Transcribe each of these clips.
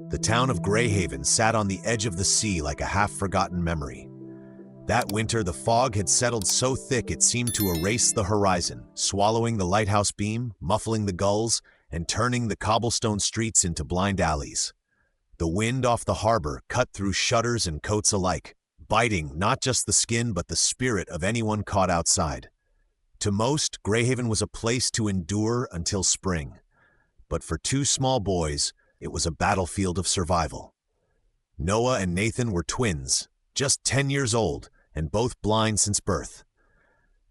The town of Greyhaven sat on the edge of the sea like a half-forgotten memory. That winter, the fog had settled so thick it seemed to erase the horizon, swallowing the lighthouse beam, muffling the gulls, and turning the cobblestone streets into blind alleys. The wind off the harbor cut through shutters and coats alike, biting not just the skin but the spirit of anyone caught outside. To most, Greyhaven was a place to endure until spring. But for two small boys, it was a battlefield of survival. Noah and Nathan were twins, just 10 years old, and both blind since birth.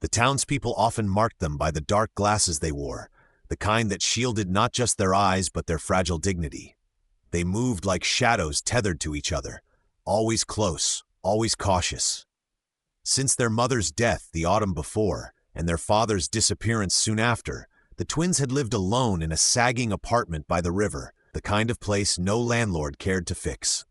The townspeople often marked them by the dark glasses they wore, the kind that shielded not just their eyes but their fragile dignity. They moved like shadows tethered to each other, always close, always cautious. Since their mother's death the autumn before, and their father's disappearance soon after, the twins had lived alone in a sagging apartment by the river, the kind of place no landlord cared to fix.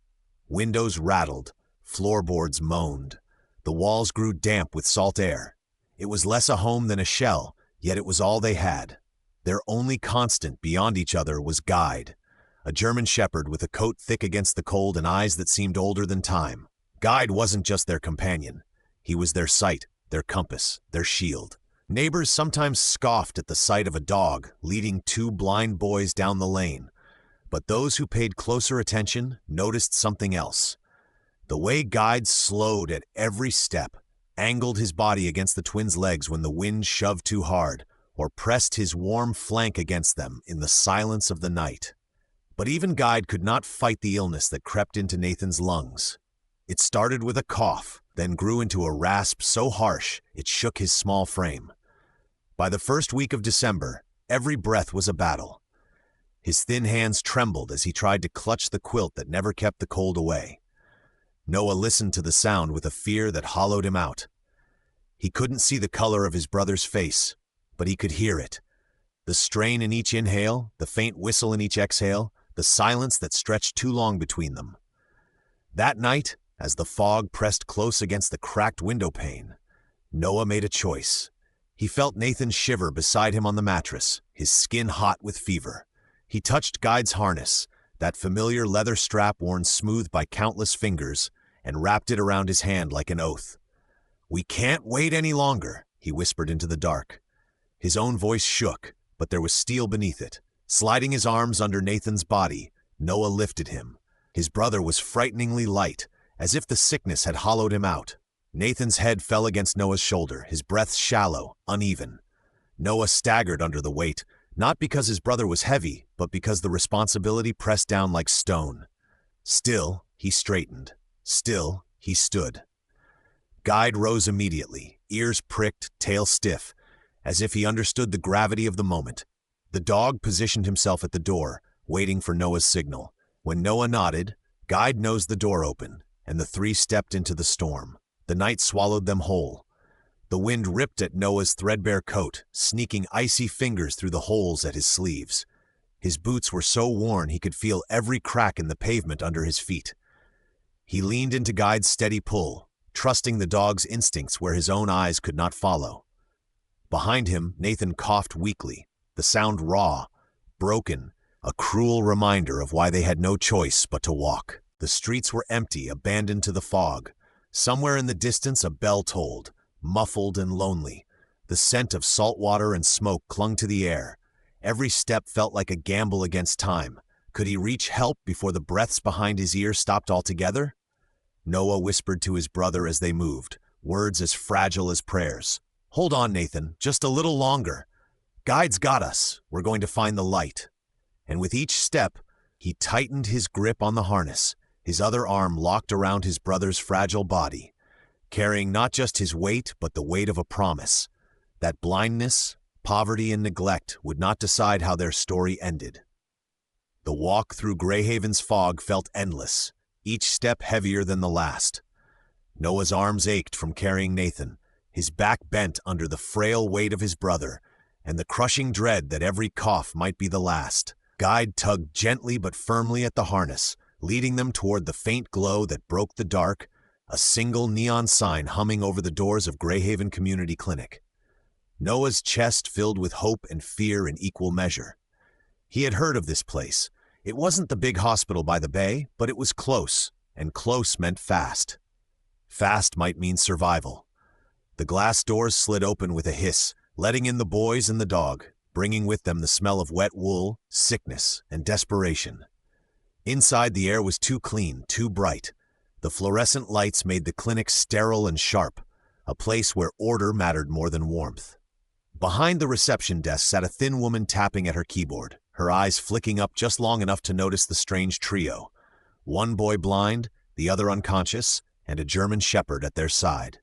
Windows rattled, floorboards moaned. The walls grew damp with salt air. It was less a home than a shell, yet it was all they had. Their only constant beyond each other was Guide, a German shepherd with a coat thick against the cold and eyes that seemed older than time. Guide wasn't just their companion. He was their sight, their compass, their shield. Neighbors sometimes scoffed at the sight of a dog leading two blind boys down the lane, but those who paid closer attention noticed something else. The way Guide slowed at every step, angled his body against the twins' legs when the wind shoved too hard, or pressed his warm flank against them in the silence of the night. But even Guide could not fight the illness that crept into Nathan's lungs. It started with a cough, then grew into a rasp so harsh it shook his small frame. By the first week of December, every breath was a battle. His thin hands trembled as he tried to clutch the quilt that never kept the cold away. Noah listened to the sound with a fear that hollowed him out. He couldn't see the color of his brother's face, but he could hear it. The strain in each inhale, the faint whistle in each exhale, the silence that stretched too long between them. That night, as the fog pressed close against the cracked window pane, Noah made a choice. He felt Nathan shiver beside him on the mattress, his skin hot with fever. He touched Guide's harness, that familiar leather strap worn smooth by countless fingers, and wrapped it around his hand like an oath. "We can't wait any longer," he whispered into the dark. His own voice shook, but there was steel beneath it. Sliding his arms under Nathan's body, Noah lifted him. His brother was frighteningly light, as if the sickness had hollowed him out. Nathan's head fell against Noah's shoulder, his breath shallow, uneven. Noah staggered under the weight, not because his brother was heavy, but because the responsibility pressed down like stone. Still, he straightened. Still, he stood. Guide rose immediately, ears pricked, tail stiff, as if he understood the gravity of the moment. The dog positioned himself at the door, waiting for Noah's signal. When Noah nodded, Guide nosed the door open, and the three stepped into the storm. The night swallowed them whole. The wind ripped at Noah's threadbare coat, sneaking icy fingers through the holes at his sleeves. His boots were so worn he could feel every crack in the pavement under his feet. He leaned into Guide's steady pull, trusting the dog's instincts where his own eyes could not follow. Behind him, Nathan coughed weakly, the sound raw, broken, a cruel reminder of why they had no choice but to walk. The streets were empty, abandoned to the fog. Somewhere in the distance a bell tolled, muffled and lonely. The scent of salt water and smoke clung to the air. Every step felt like a gamble against time. Could he reach help before the breaths behind his ear stopped altogether? Noah whispered to his brother as they moved, words as fragile as prayers. "Hold on, Nathan, just a little longer. Guide's got us. We're going to find the light." And with each step, he tightened his grip on the harness, his other arm locked around his brother's fragile body, carrying not just his weight but the weight of a promise, that blindness, poverty, and neglect would not decide how their story ended. The walk through Greyhaven's fog felt endless, each step heavier than the last. Noah's arms ached from carrying Nathan, his back bent under the frail weight of his brother, and the crushing dread that every cough might be the last. Guide tugged gently but firmly at the harness, leading them toward the faint glow that broke the dark, a single neon sign humming over the doors of Greyhaven Community Clinic. Noah's chest filled with hope and fear in equal measure. He had heard of this place. It wasn't the big hospital by the bay, but it was close, and close meant fast. Fast might mean survival. The glass doors slid open with a hiss, letting in the boys and the dog, bringing with them the smell of wet wool, sickness, and desperation. Inside, the air was too clean, too bright. The fluorescent lights made the clinic sterile and sharp, a place where order mattered more than warmth. Behind the reception desk sat a thin woman tapping at her keyboard, her eyes flicking up just long enough to notice the strange trio. One boy blind, the other unconscious, and a German shepherd at their side.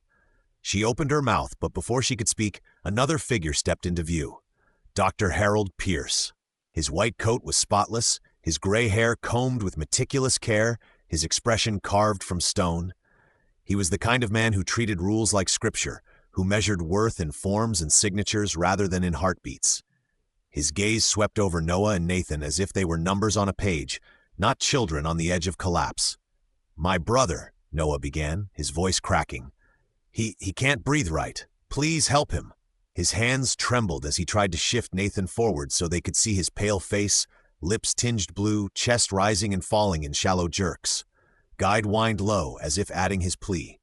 She opened her mouth, but before she could speak, another figure stepped into view. Dr. Harold Pierce. His white coat was spotless, his gray hair combed with meticulous care, his expression carved from stone. He was the kind of man who treated rules like scripture, who measured worth in forms and signatures rather than in heartbeats. His gaze swept over Noah and Nathan as if they were numbers on a page, not children on the edge of collapse. "My brother," Noah began, his voice cracking. He can't breathe right. Please help him." His hands trembled as he tried to shift Nathan forward so they could see his pale face, lips tinged blue, chest rising and falling in shallow jerks. Guide whined low, as if adding his plea.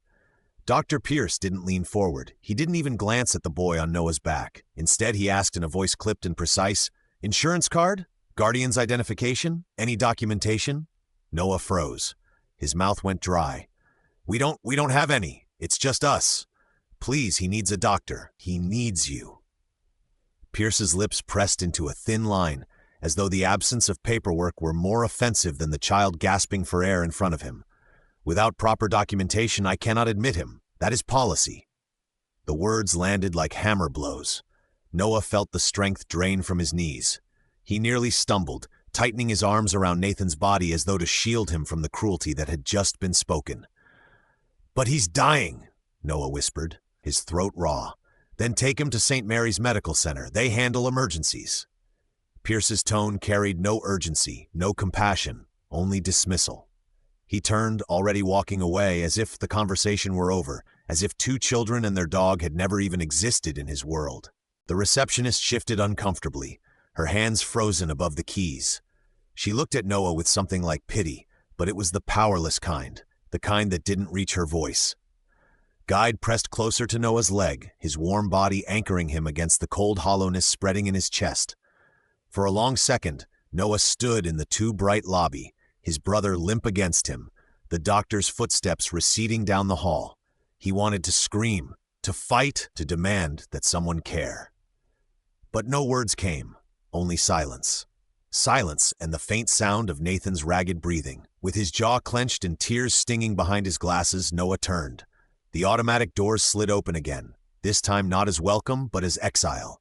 Dr. Pierce didn't lean forward. He didn't even glance at the boy on Noah's back. Instead, he asked in a voice clipped and precise, "Insurance card? Guardian's identification? Any documentation?" Noah froze. His mouth went dry. We don't have any. It's just us. Please, he needs a doctor. He needs you." Pierce's lips pressed into a thin line, as though the absence of paperwork were more offensive than the child gasping for air in front of him. "Without proper documentation, I cannot admit him. That is policy." The words landed like hammer blows. Noah felt the strength drain from his knees. He nearly stumbled, tightening his arms around Nathan's body as though to shield him from the cruelty that had just been spoken. "But he's dying," Noah whispered, his throat raw. "Then take him to St. Mary's Medical Center. They handle emergencies." Pierce's tone carried no urgency, no compassion, only dismissal. He turned, already walking away, as if the conversation were over, as if two children and their dog had never even existed in his world. The receptionist shifted uncomfortably, her hands frozen above the keys. She looked at Noah with something like pity, but it was the powerless kind, the kind that didn't reach her voice. Guide pressed closer to Noah's leg, his warm body anchoring him against the cold hollowness spreading in his chest. For a long second, Noah stood in the too bright lobby, his brother limp against him, the doctor's footsteps receding down the hall. He wanted to scream, to fight, to demand that someone care. But no words came, only silence. Silence and the faint sound of Nathan's ragged breathing. With his jaw clenched and tears stinging behind his glasses, Noah turned. The automatic doors slid open again, this time not as welcome, but as exile.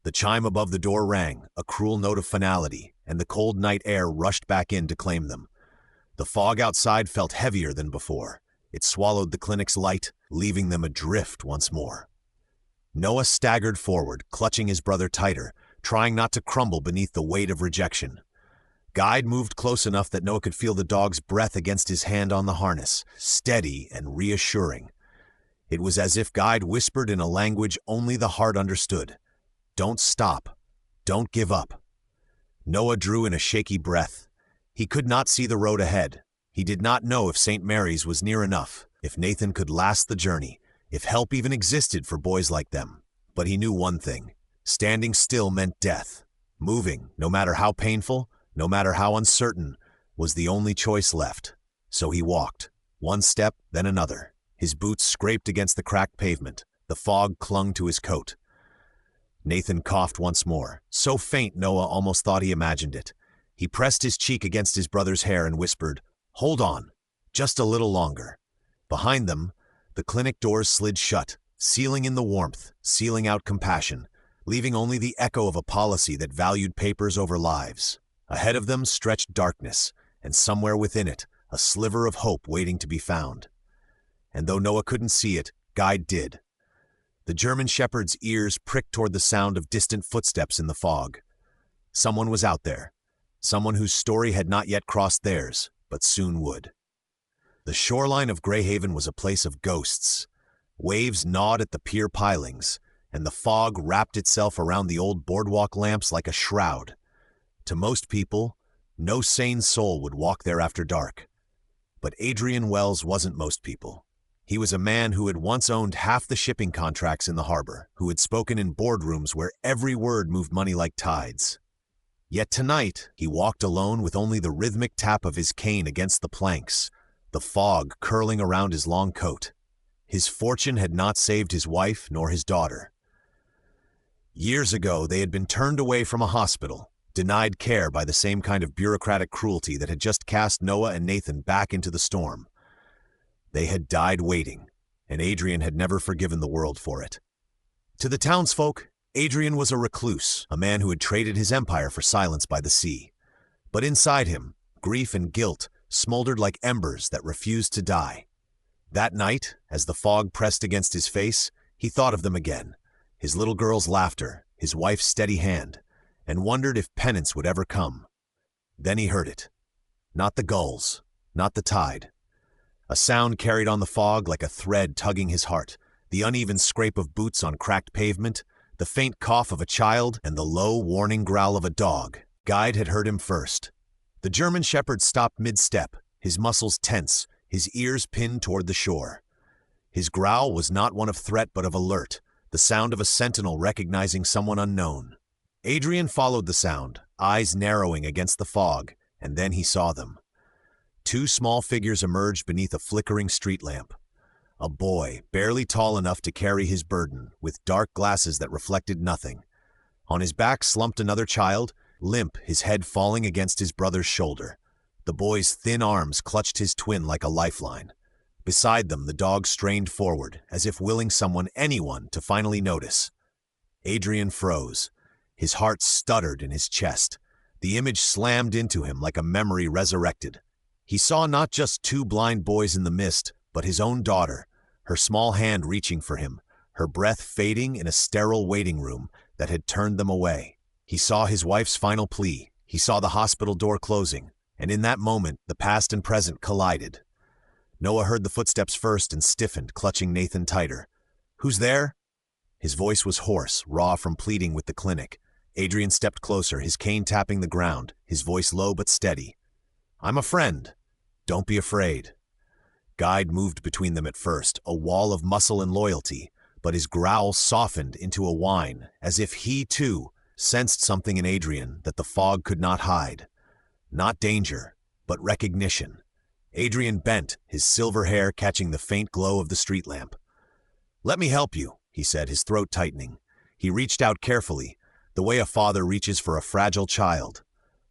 The chime above the door rang, a cruel note of finality, and the cold night air rushed back in to claim them. The fog outside felt heavier than before. It swallowed the clinic's light, leaving them adrift once more. Noah staggered forward, clutching his brother tighter, trying not to crumble beneath the weight of rejection. Guide moved close enough that Noah could feel the dog's breath against his hand on the harness, steady and reassuring. It was as if Guide whispered in a language only the heart understood. "Don't stop. Don't give up." Noah drew in a shaky breath. He could not see the road ahead. He did not know if St. Mary's was near enough, if Nathan could last the journey, if help even existed for boys like them. But he knew one thing. Standing still meant death. Moving, no matter how painful, no matter how uncertain, was the only choice left. So he walked, one step, then another. His boots scraped against the cracked pavement. The fog clung to his coat. Nathan coughed once more, so faint Noah almost thought he imagined it. He pressed his cheek against his brother's hair and whispered, "Hold on, just a little longer." Behind them, the clinic doors slid shut, sealing in the warmth, sealing out compassion, leaving only the echo of a policy that valued papers over lives. Ahead of them stretched darkness, and somewhere within it, a sliver of hope waiting to be found. And though Noah couldn't see it, Guide did. The German shepherd's ears pricked toward the sound of distant footsteps in the fog. Someone was out there, someone whose story had not yet crossed theirs, but soon would. The shoreline of Greyhaven was a place of ghosts. Waves gnawed at the pier pilings, and the fog wrapped itself around the old boardwalk lamps like a shroud. To most people, No sane soul would walk there after dark. But Adrian Wells wasn't most people. He was a man who had once owned half the shipping contracts in the harbor, who had spoken in boardrooms where every word moved money like tides. Yet tonight, he walked alone with only the rhythmic tap of his cane against the planks, the fog curling around his long coat. His fortune had not saved his wife nor his daughter. Years ago, they had been turned away from a hospital, denied care by the same kind of bureaucratic cruelty that had just cast Noah and Nathan back into the storm. They had died waiting, and Adrian had never forgiven the world for it. To the townsfolk, Adrian was a recluse, a man who had traded his empire for silence by the sea. But inside him, grief and guilt smoldered like embers that refused to die. That night, as the fog pressed against his face, he thought of them again, his little girl's laughter, his wife's steady hand, and wondered if penance would ever come. Then he heard it. Not the gulls, not the tide. A sound carried on the fog like a thread tugging his heart, the uneven scrape of boots on cracked pavement, the faint cough of a child, and the low, warning growl of a dog. Guide had heard him first. The German shepherd stopped mid-step, his muscles tense, his ears pinned toward the shore. His growl was not one of threat but of alert, the sound of a sentinel recognizing someone unknown. Adrian followed the sound, eyes narrowing against the fog, and then he saw them. Two small figures emerged beneath a flickering street lamp. A boy, barely tall enough to carry his burden, with dark glasses that reflected nothing. On his back slumped another child, limp, his head falling against his brother's shoulder. The boy's thin arms clutched his twin like a lifeline. Beside them, the dog strained forward, as if willing someone, anyone, to finally notice. Adrian froze. His heart stuttered in his chest. The image slammed into him like a memory resurrected. He saw not just two blind boys in the mist, but his own daughter, her small hand reaching for him, her breath fading in a sterile waiting room that had turned them away. He saw his wife's final plea. He saw the hospital door closing, and in that moment, the past and present collided. Noah heard the footsteps first and stiffened, clutching Nathan tighter. "Who's there?" His voice was hoarse, raw from pleading with the clinic. Adrian stepped closer, his cane tapping the ground, his voice low but steady. "I'm a friend. Don't be afraid." Guide moved between them at first, a wall of muscle and loyalty, but his growl softened into a whine, as if he, too, sensed something in Adrian that the fog could not hide. Not danger, but recognition. Adrian bent, his silver hair catching the faint glow of the street lamp. "Let me help you," he said, his throat tightening. He reached out carefully, the way a father reaches for a fragile child.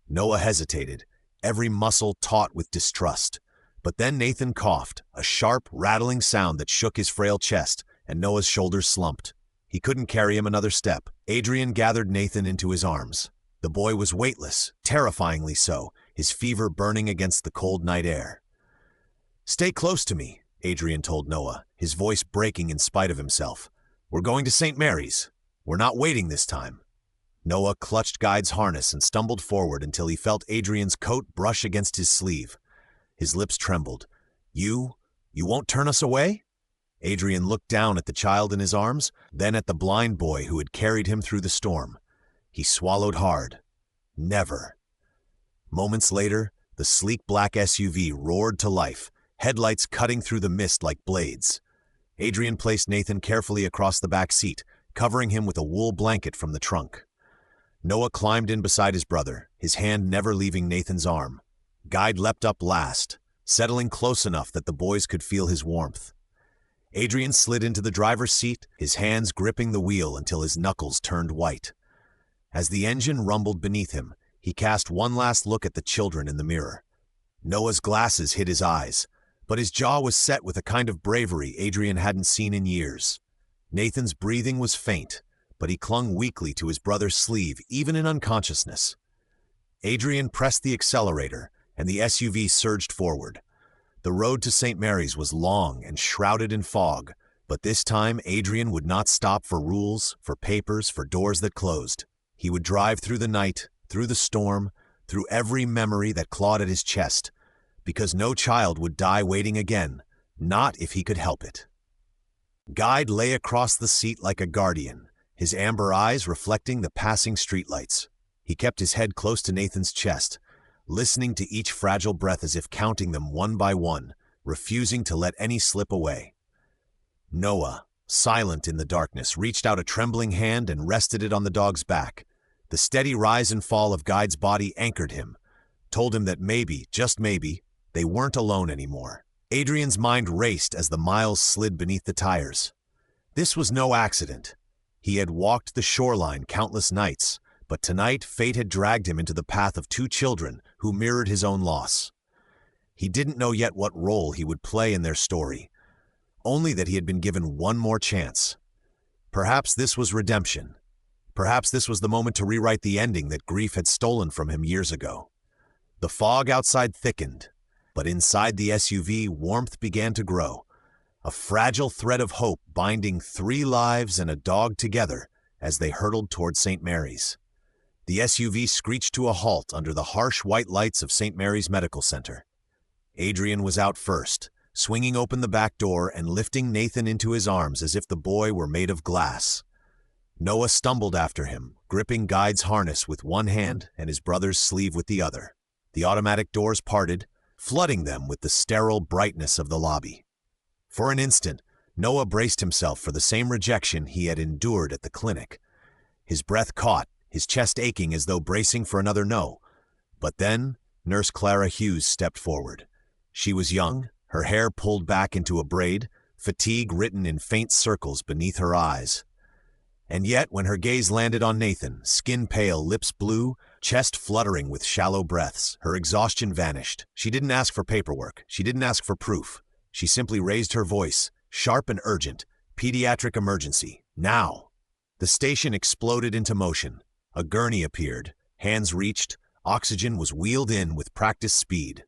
Noah hesitated, every muscle taut with distrust. But then Nathan coughed, a sharp, rattling sound that shook his frail chest, and Noah's shoulders slumped. He couldn't carry him another step. Adrian gathered Nathan into his arms. The boy was weightless, terrifyingly so, his fever burning against the cold night air. "Stay close to me," Adrian told Noah, his voice breaking in spite of himself. "We're going to St. Mary's. We're not waiting this time." Noah clutched Guide's harness and stumbled forward until he felt Adrian's coat brush against his sleeve. His lips trembled. You won't turn us away?" Adrian looked down at the child in his arms, then at the blind boy who had carried him through the storm. He swallowed hard. Never. Moments later, the sleek black SUV roared to life, headlights cutting through the mist like blades. Adrian placed Nathan carefully across the back seat, covering him with a wool blanket from the trunk. Noah climbed in beside his brother, his hand never leaving Nathan's arm. Guide leapt up last, settling close enough that the boys could feel his warmth. Adrian slid into the driver's seat, his hands gripping the wheel until his knuckles turned white. As the engine rumbled beneath him, he cast one last look at the children in the mirror. Noah's glasses hid his eyes, but his jaw was set with a kind of bravery Adrian hadn't seen in years. Nathan's breathing was faint, but he clung weakly to his brother's sleeve even in unconsciousness. Adrian pressed the accelerator, and the SUV surged forward. The road to St. Mary's was long and shrouded in fog, but this time Adrian would not stop for rules, for papers, for doors that closed. He would drive through the night, through the storm, through every memory that clawed at his chest, because no child would die waiting again, not if he could help it. Guide lay across the seat like a guardian, his amber eyes reflecting the passing streetlights. He kept his head close to Nathan's chest, listening to each fragile breath as if counting them one by one, refusing to let any slip away. Noah, silent in the darkness, reached out a trembling hand and rested it on the dog's back. The steady rise and fall of Guide's body anchored him, told him that maybe, just maybe, they weren't alone anymore. Adrian's mind raced as the miles slid beneath the tires. This was no accident. He had walked the shoreline countless nights, but tonight fate had dragged him into the path of two children who mirrored his own loss. He didn't know yet what role he would play in their story, only that he had been given one more chance. Perhaps this was redemption. Perhaps this was the moment to rewrite the ending that grief had stolen from him years ago. The fog outside thickened, but inside the SUV, warmth began to grow, a fragile thread of hope binding 3 lives and a dog together as they hurtled toward St. Mary's. The SUV screeched to a halt under the harsh white lights of St. Mary's Medical Center. Adrian was out first, swinging open the back door and lifting Nathan into his arms as if the boy were made of glass. Noah stumbled after him, gripping Guide's harness with one hand and his brother's sleeve with the other. The automatic doors parted, flooding them with the sterile brightness of the lobby. For an instant, Noah braced himself for the same rejection he had endured at the clinic. His breath caught, his chest aching as though bracing for another no. But then, Nurse Clara Hughes stepped forward. She was young, her hair pulled back into a braid, fatigue written in faint circles beneath her eyes. And yet, when her gaze landed on Nathan, skin pale, lips blue, chest fluttering with shallow breaths, her exhaustion vanished. She didn't ask for paperwork. She didn't ask for proof. She simply raised her voice, sharp and urgent. Pediatric emergency. Now. The station exploded into motion. A gurney appeared. Hands reached. Oxygen was wheeled in with practiced speed.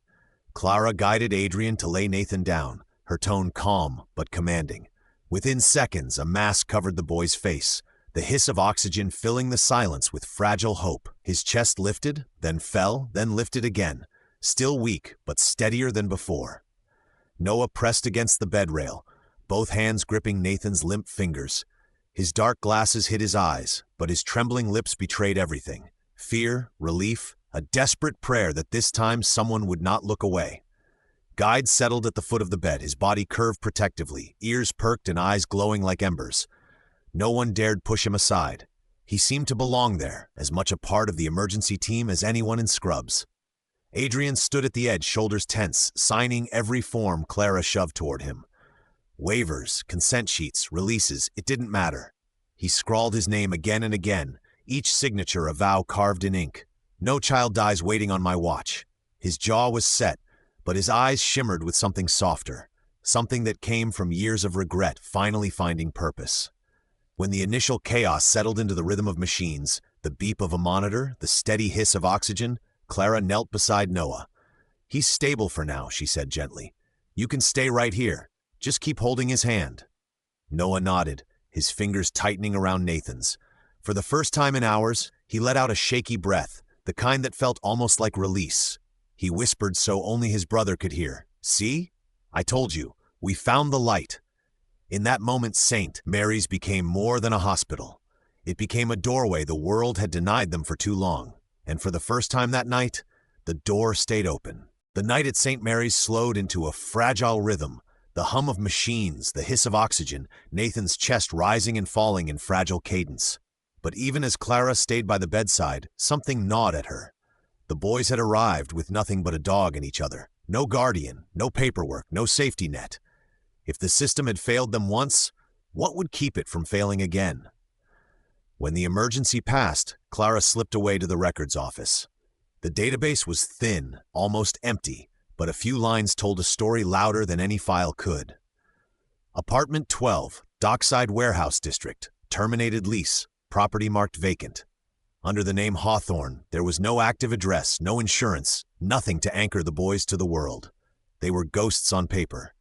Clara guided Adrian to lay Nathan down, her tone calm but commanding. Within seconds, a mask covered the boy's face, the hiss of oxygen filling the silence with fragile hope. His chest lifted, then fell, then lifted again, still weak but steadier than before. Noah pressed against the bed rail, both hands gripping Nathan's limp fingers. His dark glasses hid his eyes, but his trembling lips betrayed everything. Fear, relief, a desperate prayer that this time someone would not look away. Guide settled at the foot of the bed, his body curved protectively, ears perked and eyes glowing like embers. No one dared push him aside. He seemed to belong there, as much a part of the emergency team as anyone in Scrubs. Adrian stood at the edge, shoulders tense, signing every form Clara shoved toward him. Waivers, consent sheets, releases, it didn't matter. He scrawled his name again and again, each signature a vow carved in ink. No child dies waiting on my watch. His jaw was set, but his eyes shimmered with something softer, something that came from years of regret finally finding purpose. When the initial chaos settled into the rhythm of machines, the beep of a monitor, the steady hiss of oxygen, Clara knelt beside Noah. "He's stable for now," she said gently. "You can stay right here. Just keep holding his hand." Noah nodded, his fingers tightening around Nathan's. For the first time in hours, he let out a shaky breath, the kind that felt almost like release. He whispered so only his brother could hear. "See? I told you. We found the light." In that moment, St. Mary's became more than a hospital. It became a doorway the world had denied them for too long. And for the first time that night, the door stayed open. The night at St. Mary's slowed into a fragile rhythm, the hum of machines, the hiss of oxygen, Nathan's chest rising and falling in fragile cadence. But even as Clara stayed by the bedside, something gnawed at her. The boys had arrived with nothing but a dog and each other. No guardian, no paperwork, no safety net. If the system had failed them once, what would keep it from failing again? When the emergency passed, Clara slipped away to the records office. The database was thin, almost empty, but a few lines told a story louder than any file could. Apartment 12, Dockside Warehouse District, terminated lease, property marked vacant. Under the name Hawthorne, there was no active address, no insurance, nothing to anchor the boys to the world. They were ghosts on paper.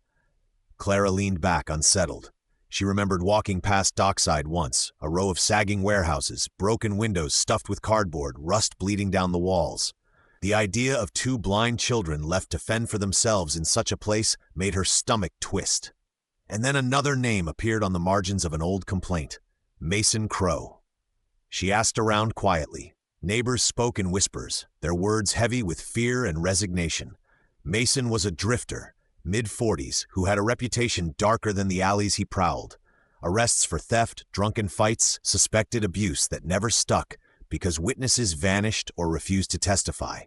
Clara leaned back, unsettled. She remembered walking past Dockside once, a row of sagging warehouses, broken windows stuffed with cardboard, rust bleeding down the walls. The idea of 2 blind children left to fend for themselves in such a place made her stomach twist. And then another name appeared on the margins of an old complaint, Mason Crow. She asked around quietly, Neighbors spoke in whispers, their words heavy with fear and resignation. Mason was a drifter, mid-40s, who had a reputation darker than the alleys he prowled. Arrests for theft, drunken fights, suspected abuse that never stuck because witnesses vanished or refused to testify.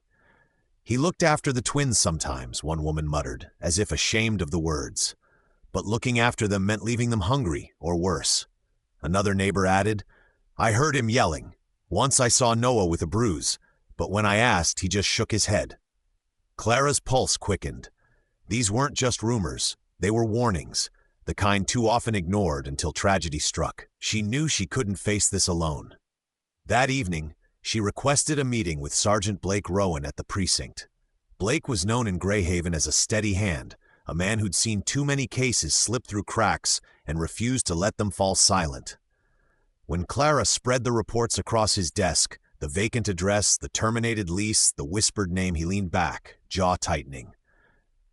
He looked after the twins sometimes, one woman muttered, as if ashamed of the words. But looking after them meant leaving them hungry, or worse. Another neighbor added, I heard him yelling. Once I saw Noah with a bruise, but when I asked, he just shook his head. Clara's pulse quickened. These weren't just rumors, they were warnings, the kind too often ignored until tragedy struck. She knew she couldn't face this alone. That evening, she requested a meeting with Sergeant Blake Rowan at the precinct. Blake was known in Greyhaven as a steady hand, a man who'd seen too many cases slip through cracks and refused to let them fall silent. When Clara spread the reports across his desk, the vacant address, the terminated lease, the whispered name, he leaned back, jaw tightening.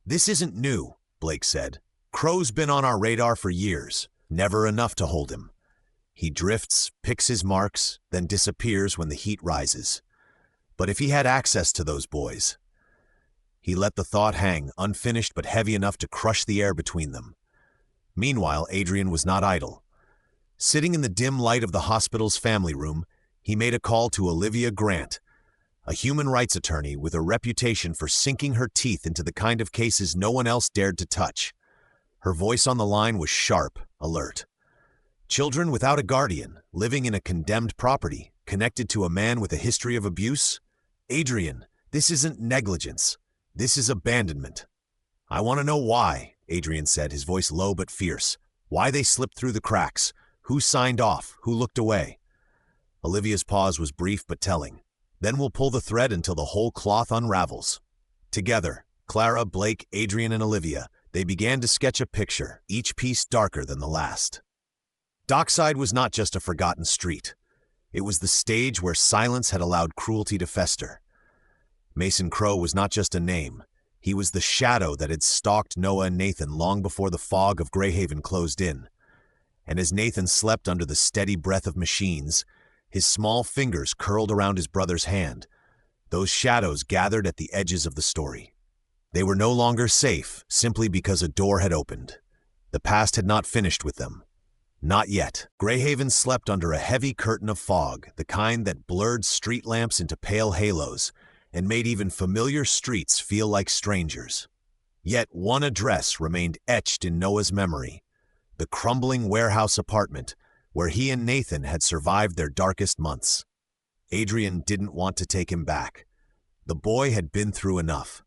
This isn't new, Blake said. Crow's been on our radar for years, never enough to hold him. He drifts, picks his marks, then disappears when the heat rises. But if he had access to those boys... He let the thought hang, unfinished but heavy enough to crush the air between them. Meanwhile, Adrian was not idle. Sitting in the dim light of the hospital's family room, he made a call to Olivia Grant, a human rights attorney with a reputation for sinking her teeth into the kind of cases no one else dared to touch. Her voice on the line was sharp, alert. Children without a guardian, living in a condemned property, connected to a man with a history of abuse? Adrian, this isn't negligence. This is abandonment. I want to know why, Adrian said, his voice low but fierce. Why they slipped through the cracks. Who signed off? Who looked away? Olivia's pause was brief but telling. Then we'll pull the thread until the whole cloth unravels. Together, Clara, Blake, Adrian, and Olivia, they began to sketch a picture, each piece darker than the last. Dockside was not just a forgotten street. It was the stage where silence had allowed cruelty to fester. Mason Crow was not just a name. He was the shadow that had stalked Noah and Nathan long before the fog of Greyhaven closed in. And as Nathan slept under the steady breath of machines, his small fingers curled around his brother's hand. Those shadows gathered at the edges of the story. They were no longer safe simply because a door had opened. The past had not finished with them. Not yet. Greyhaven slept under a heavy curtain of fog, the kind that blurred street lamps into pale halos, and made even familiar streets feel like strangers. Yet one address remained etched in Noah's memory, the crumbling warehouse apartment where he and Nathan had survived their darkest months. Adrian didn't want to take him back. The boy had been through enough.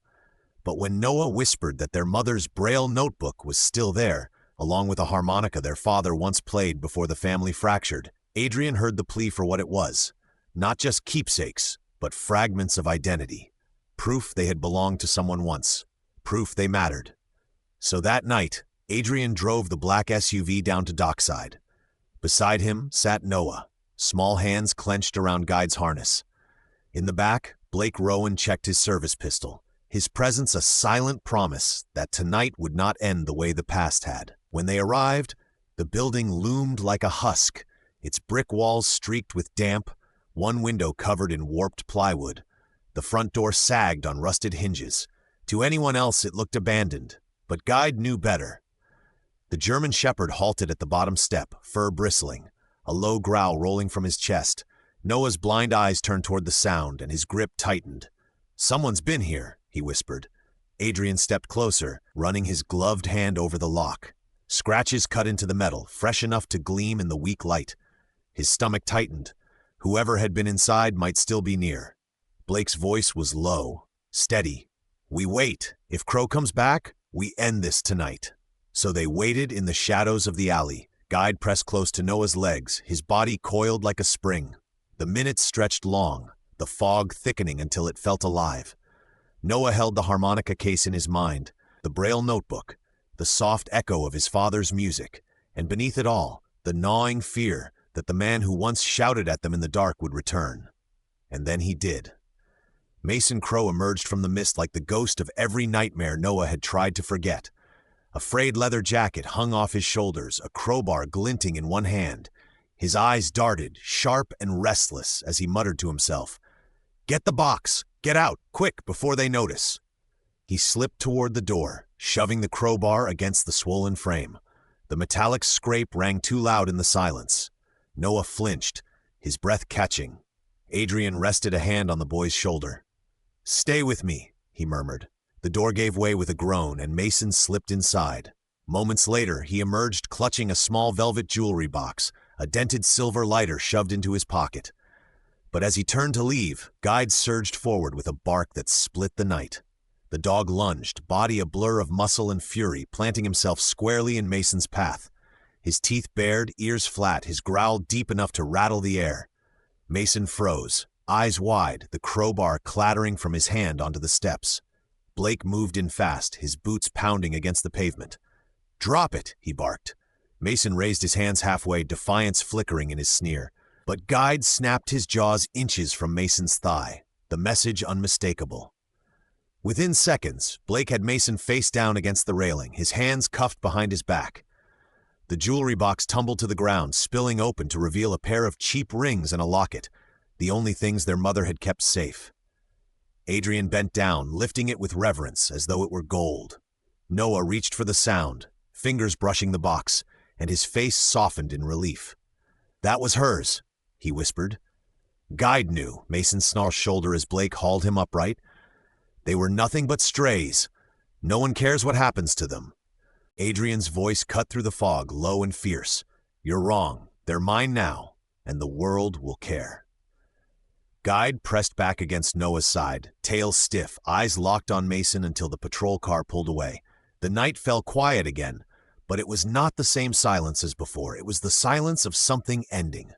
But when Noah whispered that their mother's Braille notebook was still there, along with a harmonica their father once played before the family fractured, Adrian heard the plea for what it was, not just keepsakes, but fragments of identity. Proof they had belonged to someone once. Proof they mattered. So that night, Adrian drove the black SUV down to Dockside. Beside him sat Noah, small hands clenched around Guide's harness. In the back, Blake Rowan checked his service pistol, his presence a silent promise that tonight would not end the way the past had. When they arrived, the building loomed like a husk, its brick walls streaked with damp, one window covered in warped plywood. The front door sagged on rusted hinges. To anyone else it looked abandoned, but Guide knew better. The German shepherd halted at the bottom step, fur bristling, a low growl rolling from his chest. Noah's blind eyes turned toward the sound, and his grip tightened. "Someone's been here," he whispered. Adrian stepped closer, running his gloved hand over the lock. Scratches cut into the metal, fresh enough to gleam in the weak light. His stomach tightened. Whoever had been inside might still be near. Blake's voice was low, steady. "We wait. If Crow comes back, we end this tonight." So they waited in the shadows of the alley. Guide pressed close to Noah's legs, his body coiled like a spring. The minutes stretched long, the fog thickening until it felt alive. Noah held the harmonica case in his mind, the Braille notebook, the soft echo of his father's music, and beneath it all, the gnawing fear that the man who once shouted at them in the dark would return. And then he did. Mason Crow emerged from the mist like the ghost of every nightmare Noah had tried to forget. A frayed leather jacket hung off his shoulders, a crowbar glinting in one hand. His eyes darted, sharp and restless, as he muttered to himself, "Get the box! Get out, quick, before they notice!" He slipped toward the door, shoving the crowbar against the swollen frame. The metallic scrape rang too loud in the silence. Noah flinched, his breath catching. Adrian rested a hand on the boy's shoulder. "Stay with me," he murmured. The door gave way with a groan, and Mason slipped inside. Moments later, he emerged clutching a small velvet jewelry box, a dented silver lighter shoved into his pocket. But as he turned to leave, Guide surged forward with a bark that split the night. The dog lunged, body a blur of muscle and fury, planting himself squarely in Mason's path. His teeth bared, ears flat, his growl deep enough to rattle the air. Mason froze, eyes wide, the crowbar clattering from his hand onto the steps. Blake moved in fast, his boots pounding against the pavement. "Drop it," he barked. Mason raised his hands halfway, defiance flickering in his sneer. But Guide snapped his jaws inches from Mason's thigh, the message unmistakable. Within seconds, Blake had Mason face down against the railing, his hands cuffed behind his back. The jewelry box tumbled to the ground, spilling open to reveal a pair of cheap rings and a locket, the only things their mother had kept safe. Adrian bent down, lifting it with reverence as though it were gold. Noah reached for the sound, fingers brushing the box, and his face softened in relief. "That was hers," he whispered. Guide knew, Mason snarled shoulder as Blake hauled him upright. "They were nothing but strays. No one cares what happens to them." Adrian's voice cut through the fog, low and fierce. "You're wrong. They're mine now, and the world will care." Guide pressed back against Noah's side, tail stiff, eyes locked on Mason until the patrol car pulled away. The night fell quiet again, but it was not the same silence as before. It was the silence of something ending.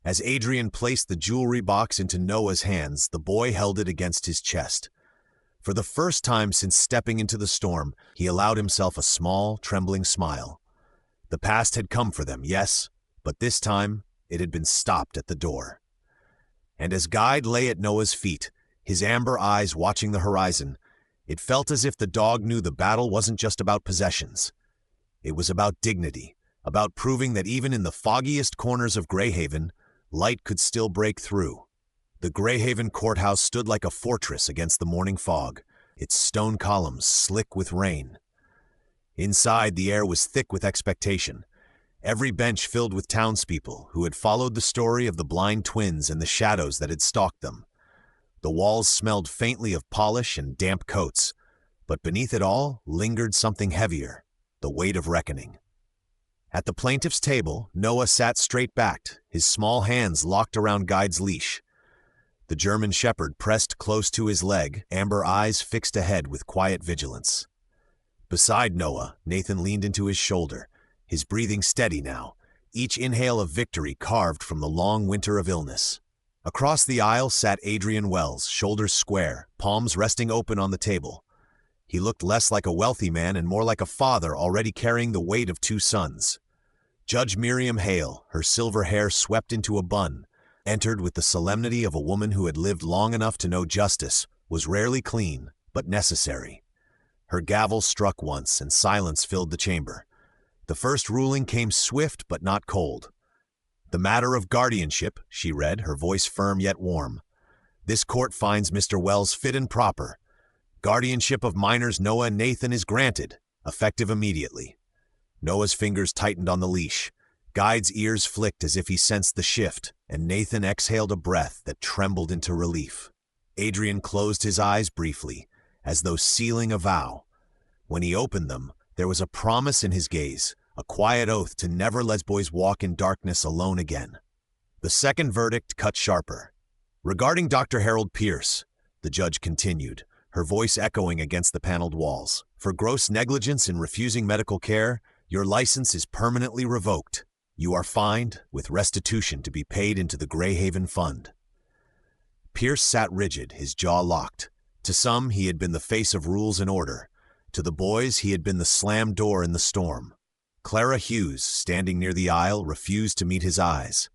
As Adrian placed the jewelry box into Noah's hands, the boy held it against his chest. For the first time since stepping into the storm, he allowed himself a small, trembling smile. The past had come for them, yes, but this time it had been stopped at the door. And as Guide lay at Noah's feet, his amber eyes watching the horizon, it felt as if the dog knew the battle wasn't just about possessions. It was about dignity, about proving that even in the foggiest corners of Greyhaven, light could still break through. The Greyhaven courthouse stood like a fortress against the morning fog, its stone columns slick with rain. Inside, the air was thick with expectation, every bench filled with townspeople who had followed the story of the blind twins and the shadows that had stalked them. The walls smelled faintly of polish and damp coats, but beneath it all lingered something heavier, the weight of reckoning. At the plaintiff's table, Noah sat straight-backed, his small hands locked around Guide's leash. The German shepherd pressed close to his leg, amber eyes fixed ahead with quiet vigilance. Beside Noah, Nathan leaned into his shoulder, his breathing steady now, each inhale of victory carved from the long winter of illness. Across the aisle sat Adrian Wells, shoulders square, palms resting open on the table. He looked less like a wealthy man and more like a father already carrying the weight of 2 sons. Judge Miriam Hale, her silver hair swept into a bun, entered with the solemnity of a woman who had lived long enough to know justice was rarely clean, but necessary. Her gavel struck once, and silence filled the chamber. The first ruling came swift but not cold. "The matter of guardianship," she read, her voice firm yet warm. "This court finds Mr. Wells fit and proper. Guardianship of minors Noah and Nathan is granted, effective immediately." Noah's fingers tightened on the leash. Guide's ears flicked as if he sensed the shift, and Nathan exhaled a breath that trembled into relief. Adrian closed his eyes briefly, as though sealing a vow. When he opened them, there was a promise in his gaze, a quiet oath to never let boys walk in darkness alone again. The second verdict cut sharper. "Regarding Dr. Harold Pierce," the judge continued, her voice echoing against the paneled walls, "for gross negligence in refusing medical care, your license is permanently revoked. You are fined, with restitution to be paid into the Greyhaven Fund." Pierce sat rigid, his jaw locked. To some, he had been the face of rules and order. To the boys, he had been the slammed door in the storm. Clara Hughes, standing near the aisle, refused to meet his eyes.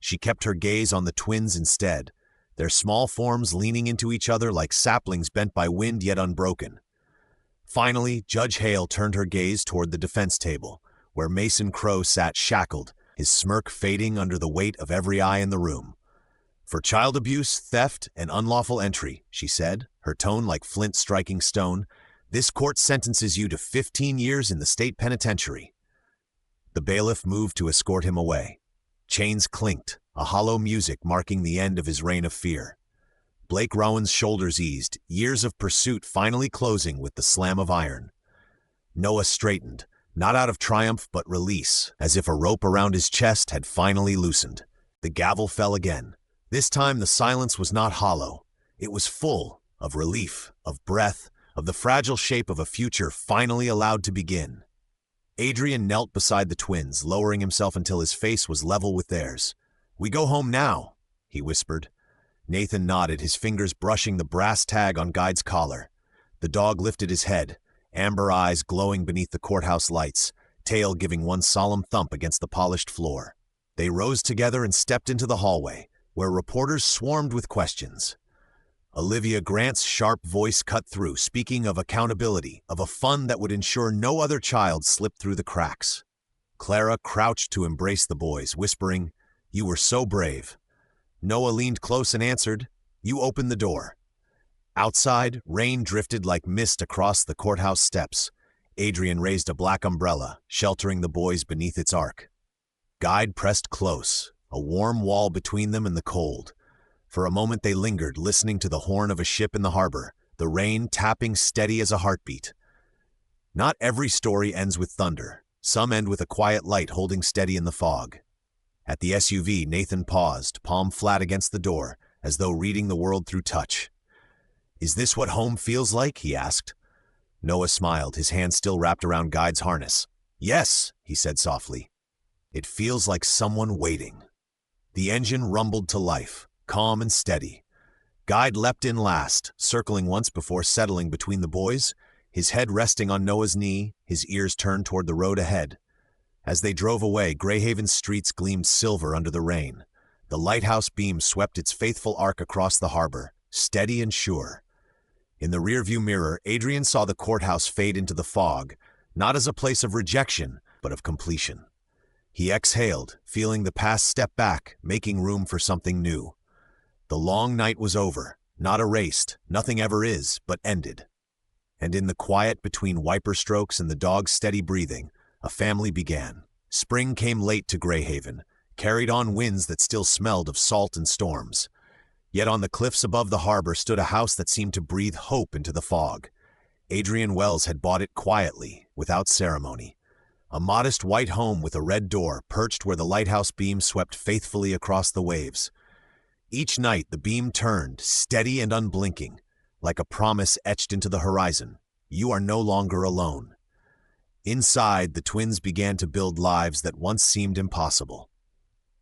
She kept her gaze on the twins instead, their small forms leaning into each other like saplings bent by wind yet unbroken. Finally, Judge Hale turned her gaze toward the defense table, where Mason Crow sat shackled, his smirk fading under the weight of every eye in the room. "For child abuse, theft, and unlawful entry," she said, her tone like flint striking stone. "This court sentences you to 15 years in the state penitentiary." The bailiff moved to escort him away. Chains clinked, a hollow music marking the end of his reign of fear. Blake Rowan's shoulders eased, years of pursuit finally closing with the slam of iron. Noah straightened, not out of triumph but release, as if a rope around his chest had finally loosened. The gavel fell again. This time the silence was not hollow. It was full of relief, of breath, of the fragile shape of a future finally allowed to begin. Adrian knelt beside the twins, lowering himself until his face was level with theirs. "We go home now," he whispered. Nathan nodded, his fingers brushing the brass tag on Guide's collar. The dog lifted his head, amber eyes glowing beneath the courthouse lights, tail giving one solemn thump against the polished floor. They rose together and stepped into the hallway, where reporters swarmed with questions. Olivia Grant's sharp voice cut through, speaking of accountability, of a fund that would ensure no other child slipped through the cracks. Clara crouched to embrace the boys, whispering, "You were so brave." Noah leaned close and answered, "You opened the door." Outside, rain drifted like mist across the courthouse steps. Adrian raised a black umbrella, sheltering the boys beneath its arc. Guide pressed close, a warm wall between them and the cold. For a moment they lingered, listening to the horn of a ship in the harbor, the rain tapping steady as a heartbeat. Not every story ends with thunder. Some end with a quiet light holding steady in the fog. At the SUV, Nathan paused, palm flat against the door, as though reading the world through touch. "Is this what home feels like?" he asked. Noah smiled, his hand still wrapped around Guide's harness. "Yes," he said softly. "It feels like someone waiting." The engine rumbled to life, calm and steady. Guide leapt in last, circling once before settling between the boys, his head resting on Noah's knee, his ears turned toward the road ahead. As they drove away, Greyhaven's streets gleamed silver under the rain. The lighthouse beam swept its faithful arc across the harbor, steady and sure. In the rearview mirror, Adrian saw the courthouse fade into the fog, not as a place of rejection, but of completion. He exhaled, feeling the past step back, making room for something new. The long night was over, not erased, nothing ever is, but ended. And in the quiet between wiper strokes and the dog's steady breathing, a family began. Spring came late to Greyhaven, carried on winds that still smelled of salt and storms. Yet on the cliffs above the harbor stood a house that seemed to breathe hope into the fog. Adrian Wells had bought it quietly, without ceremony. A modest white home with a red door, perched where the lighthouse beam swept faithfully across the waves. Each night the beam turned, steady and unblinking, like a promise etched into the horizon. You are no longer alone. Inside, the twins began to build lives that once seemed impossible.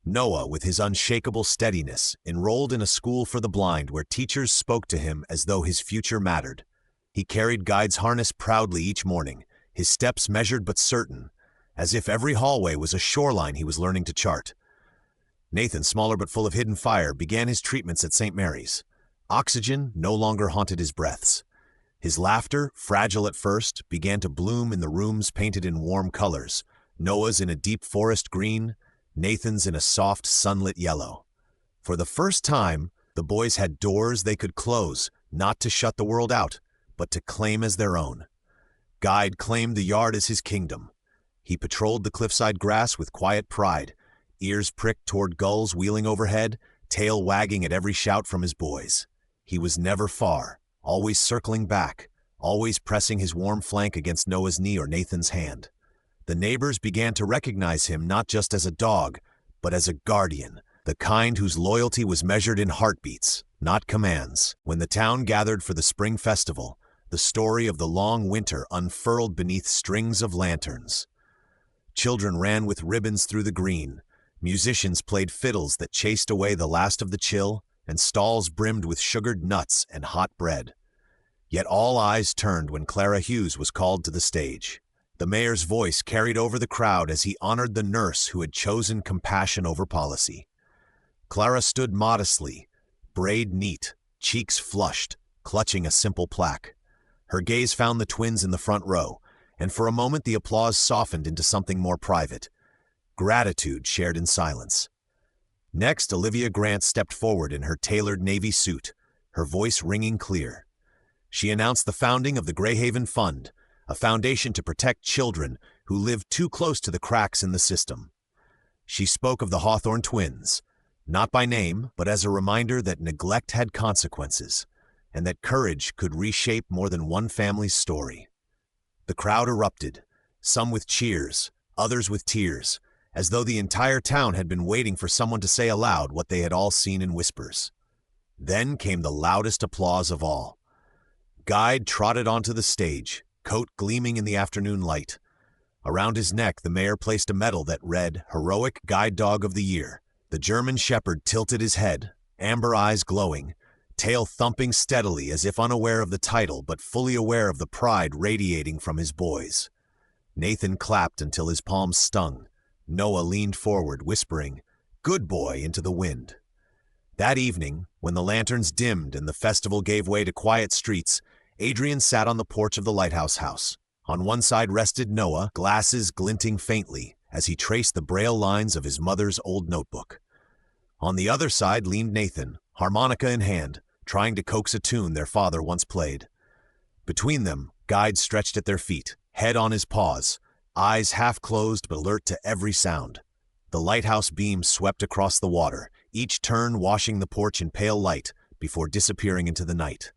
Noah, with his unshakable steadiness, enrolled in a school for the blind where teachers spoke to him as though his future mattered. He carried Guide's harness proudly each morning, his steps measured but certain, as if every hallway was a shoreline he was learning to chart. Nathan, smaller but full of hidden fire, began his treatments at St. Mary's. Oxygen no longer haunted his breaths. His laughter, fragile at first, began to bloom in the rooms painted in warm colors, Noah's in a deep forest green, Nathan's in a soft, sunlit yellow. For the first time, the boys had doors they could close, not to shut the world out, but to claim as their own. Guide claimed the yard as his kingdom. He patrolled the cliffside grass with quiet pride, ears pricked toward gulls wheeling overhead, tail wagging at every shout from his boys. He was never far, always circling back, always pressing his warm flank against Noah's knee or Nathan's hand. The neighbors began to recognize him not just as a dog, but as a guardian, the kind whose loyalty was measured in heartbeats, not commands. When the town gathered for the spring festival, the story of the long winter unfurled beneath strings of lanterns. Children ran with ribbons through the green, musicians played fiddles that chased away the last of the chill, and stalls brimmed with sugared nuts and hot bread. Yet all eyes turned when Clara Hughes was called to the stage. The mayor's voice carried over the crowd as he honored the nurse who had chosen compassion over policy. Clara stood modestly, braid neat, cheeks flushed, clutching a simple plaque. Her gaze found the twins in the front row, and for a moment the applause softened into something more private. Gratitude shared in silence. Next, Olivia Grant stepped forward in her tailored navy suit, her voice ringing clear. She announced the founding of the Greyhaven Fund, a foundation to protect children who lived too close to the cracks in the system. She spoke of the Hawthorne twins, not by name, but as a reminder that neglect had consequences, and that courage could reshape more than one family's story. The crowd erupted, some with cheers, others with tears, as though the entire town had been waiting for someone to say aloud what they had all seen in whispers. Then came the loudest applause of all. Guide trotted onto the stage, coat gleaming in the afternoon light. Around his neck, the mayor placed a medal that read, "Heroic Guide Dog of the Year." The German shepherd tilted his head, amber eyes glowing, tail thumping steadily as if unaware of the title but fully aware of the pride radiating from his boys. Nathan clapped until his palms stung. Noah leaned forward, whispering, "Good boy," into the wind. That evening, when the lanterns dimmed and the festival gave way to quiet streets, Adrian sat on the porch of the lighthouse house. On one side rested Noah, glasses glinting faintly, as he traced the braille lines of his mother's old notebook. On the other side leaned Nathan, harmonica in hand, trying to coax a tune their father once played. Between them, Guide stretched at their feet, head on his paws, eyes half closed but alert to every sound. The lighthouse beam swept across the water, each turn washing the porch in pale light before disappearing into the night.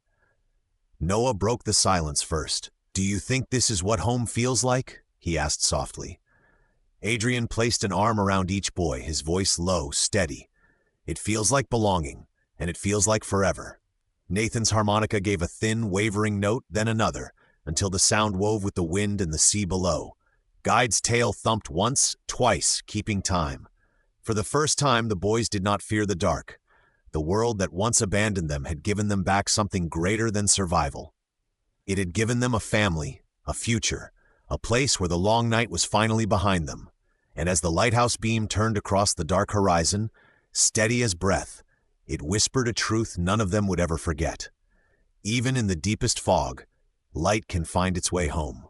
Noah broke the silence first. "Do you think this is what home feels like?" he asked softly. Adrian placed an arm around each boy, his voice low, steady. "It feels like belonging, and it feels like forever." Nathan's harmonica gave a thin, wavering note, then another, until the sound wove with the wind and the sea below. Guide's tail thumped once, twice, keeping time. For the first time, the boys did not fear the dark. The world that once abandoned them had given them back something greater than survival. It had given them a family, a future, a place where the long night was finally behind them. And as the lighthouse beam turned across the dark horizon, steady as breath, it whispered a truth none of them would ever forget. Even in the deepest fog, light can find its way home.